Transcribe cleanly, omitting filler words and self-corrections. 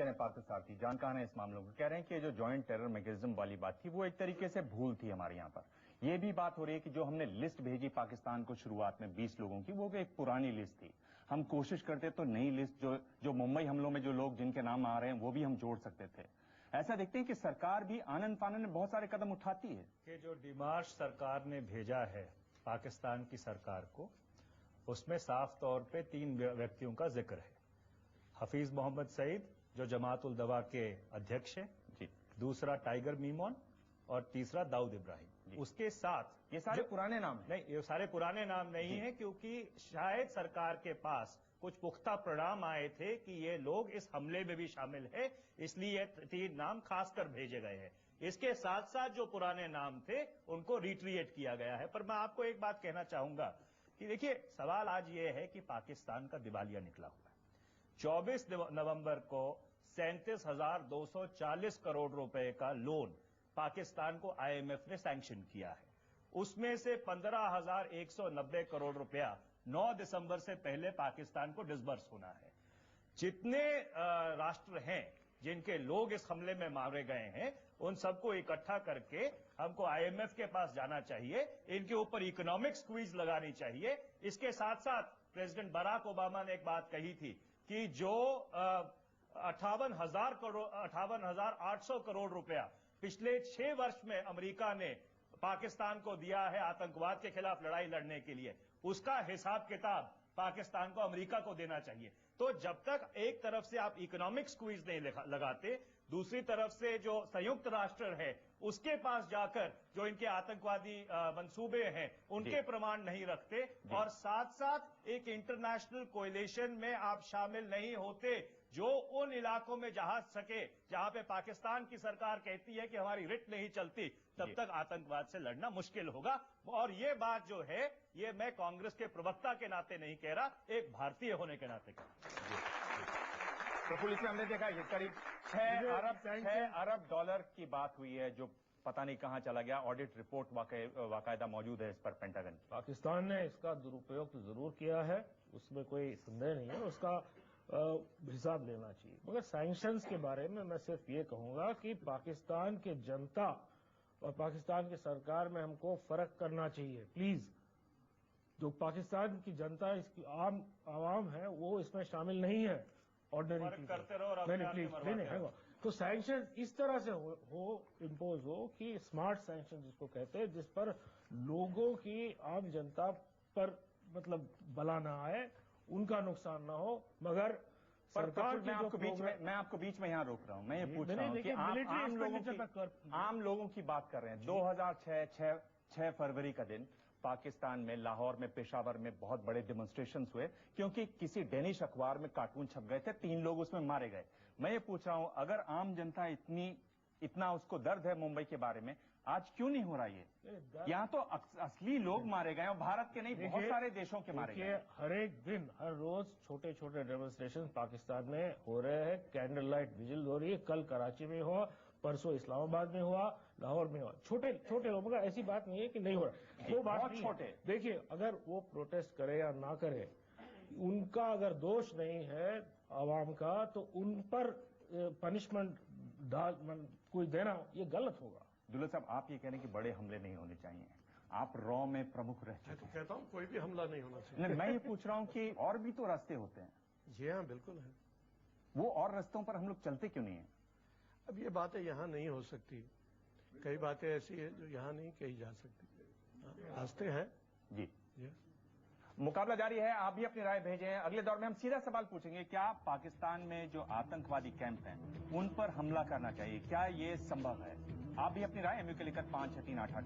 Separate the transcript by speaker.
Speaker 1: कह रहे हैं पार्थसारथी, जानकार है इस मामलों को, कह रहे हैं कि जो ज्वाइंट टेरर मैकेनिज्म वाली बात थी वो एक तरीके से भूल थी हमारे यहाँ पर। ये भी बात हो रही है कि जो हमने लिस्ट भेजी पाकिस्तान को शुरुआत में 20 लोगों की, वो एक पुरानी लिस्ट थी। हम कोशिश करते तो नई लिस्ट जो मुंबई हमलों में जो लोग जिनके नाम आ रहे हैं वो भी हम जोड़ सकते थे। ऐसा देखते हैं कि सरकार भी आनन फानन में बहुत सारे कदम उठाती है।
Speaker 2: कि जो डिमार्च सरकार ने भेजा है पाकिस्तान की सरकार को, उसमें साफ तौर पे 3 व्यक्तियों का जिक्र है। हफीज मोहम्मद सईद जो जमात उल दवा के अध्यक्ष हैं जी, दूसरा टाइगर मीमोन और तीसरा दाऊद इब्राहिम। उसके साथ
Speaker 1: ये सारे पुराने नाम हैं।
Speaker 2: नहीं, ये सारे पुराने नाम नहीं है, क्योंकि शायद सरकार के पास कुछ पुख्ता परिणाम आए थे कि ये लोग इस हमले में भी शामिल है, इसलिए 3 नाम खासकर भेजे गए हैं। इसके साथ साथ जो पुराने नाम थे उनको रिट्रीएट किया गया है। पर मैं आपको एक बात कहना चाहूंगा कि देखिए, सवाल आज ये है कि पाकिस्तान का दिवालिया निकला हुआ है। 24 नवंबर को 37,240 करोड़ रुपए का लोन पाकिस्तान को आईएमएफ ने सैंक्शन किया है। उसमें से 15,190 करोड़ रुपया 9 दिसंबर से पहले पाकिस्तान को डिसबर्स होना है। जितने राष्ट्र हैं जिनके लोग इस हमले में मारे गए हैं, उन सबको इकट्ठा करके हमको आईएमएफ के पास जाना चाहिए, इनके ऊपर इकोनॉमिक स्क्वीज लगानी चाहिए। इसके साथ साथ प्रेसिडेंट बराक ओबामा ने एक बात कही थी कि जो 58,800 करोड़ रुपया पिछले 6 वर्ष में अमेरिका ने पाकिस्तान को दिया है आतंकवाद के खिलाफ लड़ाई लड़ने के लिए, उसका हिसाब किताब पाकिस्तान को अमेरिका को देना चाहिए। तो जब तक एक तरफ से आप इकोनॉमिक स्क्वीज नहीं लगाते, दूसरी तरफ से जो संयुक्त राष्ट्र है उसके पास जाकर जो इनके आतंकवादी मंसूबे हैं उनके प्रमाण नहीं रखते, और साथ साथ एक इंटरनेशनल कोएलिशन में आप शामिल नहीं होते जो उन इलाकों में जहां पे पाकिस्तान की सरकार कहती है कि हमारी रिट नहीं चलती, तब तक आतंकवाद से लड़ना मुश्किल होगा। और ये बात जो है, ये मैं कांग्रेस के प्रवक्ता के नाते नहीं कह रहा, एक भारतीय होने के नाते कह रहा।
Speaker 1: तो पुलिस में हमने देखा कि करीब 6 अरब डॉलर की बात हुई है, जो पता नहीं कहां चला गया। ऑडिट रिपोर्ट वाकायदा मौजूद है इस पर पेंटागन।
Speaker 3: पाकिस्तान ने इसका दुरुपयोग तो जरूर किया है, उसमें कोई संदेह नहीं है, उसका हिसाब लेना चाहिए। मगर सैंक्शंस के बारे में मैं सिर्फ ये कहूंगा कि पाकिस्तान की जनता और पाकिस्तान की सरकार में हमको फर्क करना चाहिए प्लीज। जो पाकिस्तान की जनता, इसकी आवाम है, वो इसमें शामिल नहीं है। ऑर्डिनरी
Speaker 2: करते रहो
Speaker 3: नहीं, तो सैंक्शन इस तरह से हो इम्पोज हो कि स्मार्ट सैंक्शन जिसको कहते हैं, जिस पर लोगों की, आम जनता पर मतलब बला ना आए, उनका नुकसान ना हो। मगर सरकार
Speaker 1: मैं आपको बीच में यहां रोक रहा हूं। मैं ये पूछ रहा हूं कि आप आम लोगों की बात कर रहे हैं। 2006 फरवरी का दिन पाकिस्तान में, लाहौर में, पेशावर में बहुत बड़े डेमोन्स्ट्रेशंस हुए क्योंकि किसी डेनिश अखबार में कार्टून छप गए थे, 3 लोग उसमें मारे गए। मैं ये पूछ रहा हूं, अगर आम जनता इतना उसको दर्द है मुंबई के बारे में, आज क्यों नहीं हो रहा ये? यहाँ तो असली लोग मारे गए और भारत के नहीं, बहुत सारे देशों के मारे गए।
Speaker 3: हर एक दिन, हर रोज छोटे छोटे डेमोन्स्ट्रेशन पाकिस्तान में हो रहे हैं। कैंडल लाइट विजिल हो रही है। कल कराची में हुआ, परसों इस्लामाबाद में हुआ, लाहौर में हुआ। छोटे छोटे लोग, मगर ऐसी बात नहीं है कि नहीं हो रहा। वो बात छोटे, देखिए, अगर वो प्रोटेस्ट करे या ना करे, उनका अगर दोष नहीं है आवाम का, तो उन पर पनिशमेंट कोई देना ये गलत होगा।
Speaker 1: दुल्ला साहब, आप ये कह रहे हैं कि बड़े हमले नहीं होने चाहिए। आप रॉ में प्रमुख रह चुके हैं।
Speaker 4: तो कहता हूं कोई भी हमला नहीं होना चाहिए।
Speaker 1: नहीं, मैं ये पूछ रहा हूं कि और भी तो रास्ते होते हैं।
Speaker 4: जी हाँ, बिल्कुल है।
Speaker 1: वो और रास्तों पर हम लोग चलते क्यों नहीं है?
Speaker 4: अब ये बातें यहां नहीं हो सकती। कई बातें ऐसी है जो यहां नहीं कही जा सकती। रास्ते हैं
Speaker 1: जी। मुकाबला जारी है। आप भी अपनी राय भेजें। अगले दौर में हम सीधा सवाल पूछेंगे, क्या पाकिस्तान में जो आतंकवादी कैंप हैं उन पर हमला करना चाहिए? क्या ये संभव है? आप भी अपनी राय MU के लिखत 56388 पर